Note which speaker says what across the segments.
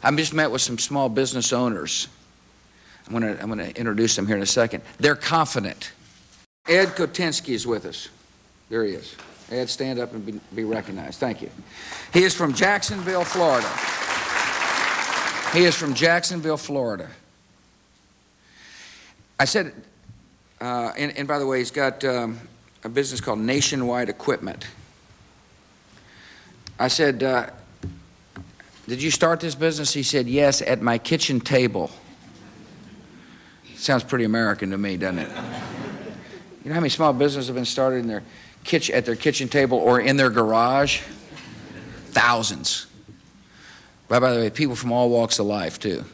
Speaker 1: I just met with some small business owners. I'm going to introduce them here in a second. They're confident. Ed Kotensky is with us. There he is. Ed, stand up and be recognized. Thank you. He is from Jacksonville, Florida. He is from Jacksonville, Florida. I said, and by the way, he's got a business called Nationwide Equipment. I said, did you start this business? He said, yes, at my kitchen table. Sounds pretty American to me, doesn't it? You know how many small businesses have been started in at their kitchen table or in their garage? Thousands. By the way, people from all walks of life, too.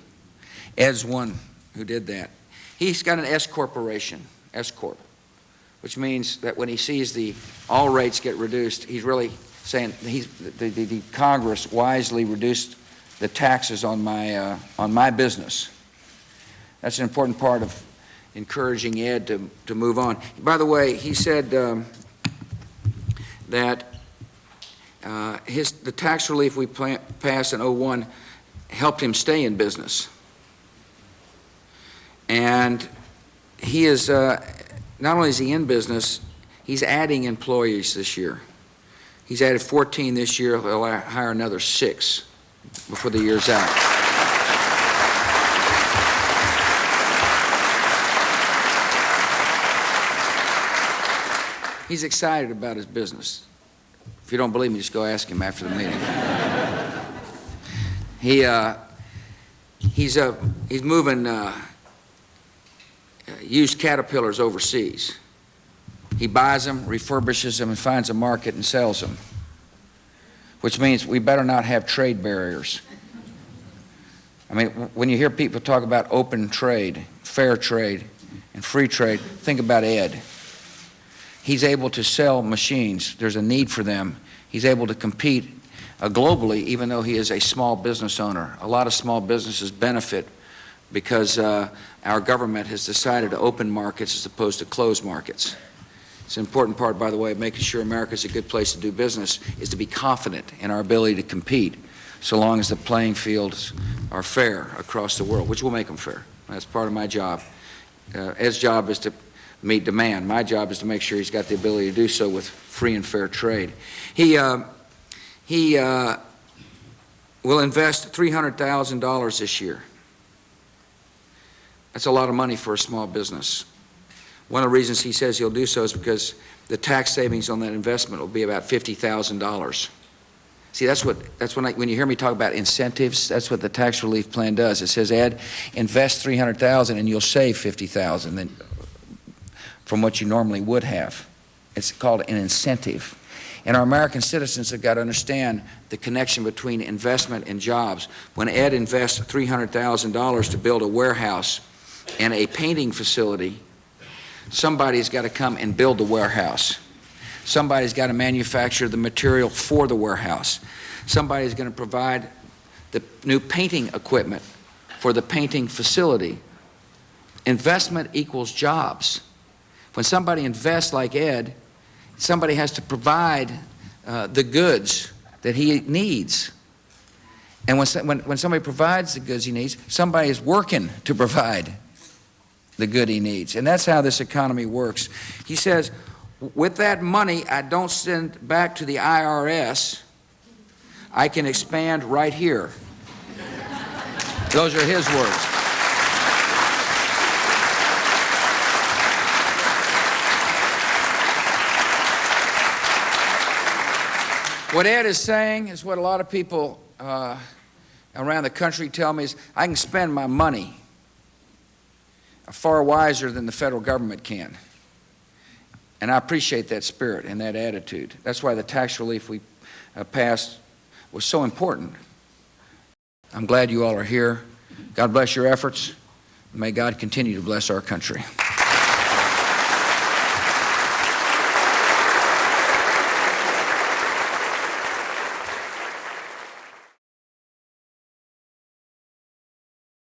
Speaker 1: Ed's one who did that. He's got an S corporation, S Corp, which means that when he sees all rates get reduced, he's really saying the Congress wisely reduced the taxes on my business. That's an important part of encouraging Ed to move on. By the way, he said that the tax relief we passed in 2001 helped him stay in business. And he is, not only is he in business, he's adding employees this year. He's added 14 this year. He'll hire another 6 before the year's out. He's excited about his business. If you don't believe me, just go ask him after the meeting. He's moving used Caterpillars overseas. He buys them, refurbishes them, and finds a market and sells them, which means we better not have trade barriers. I mean, when you hear people talk about open trade, fair trade, and free trade, think about Ed. He's able to sell machines. There's a need for them. He's able to compete globally, even though he is a small business owner. A lot of small businesses benefit because our government has decided to open markets as opposed to close markets. It's an important part, by the way, of making sure America is a good place to do business, is to be confident in our ability to compete, so long as the playing fields are fair across the world, which will make them fair. That's part of my job. Ed's job is to meet demand. My job is to make sure he's got the ability to do so with free and fair trade. He will invest $300,000 this year. That's a lot of money for a small business. One of the reasons he says he'll do so is because the tax savings on that investment will be about $50,000. See, when you hear me talk about incentives, that's what the tax relief plan does. It says, Ed, invest $300,000 and you'll save $50,000 from what you normally would have. It's called an incentive. And our American citizens have got to understand the connection between investment and jobs. When Ed invests $300,000 to build a warehouse and a painting facility, somebody's got to come and build the warehouse. Somebody's got to manufacture the material for the warehouse. Somebody's going to provide the new painting equipment for the painting facility. Investment equals jobs. When somebody invests like Ed, somebody has to provide the goods that he needs. And when somebody provides the goods he needs, somebody is working to provide the good he needs. And that's how this economy works. He says, with that money I don't send back to the IRS, I can expand right here. Those are his words. What Ed is saying is what a lot of people around the country tell me is, I can spend my money far wiser than the federal government can. And I appreciate that spirit and that attitude. That's why the tax relief we passed was so important. I'm glad you all are here. God bless your efforts. May God continue to bless our country.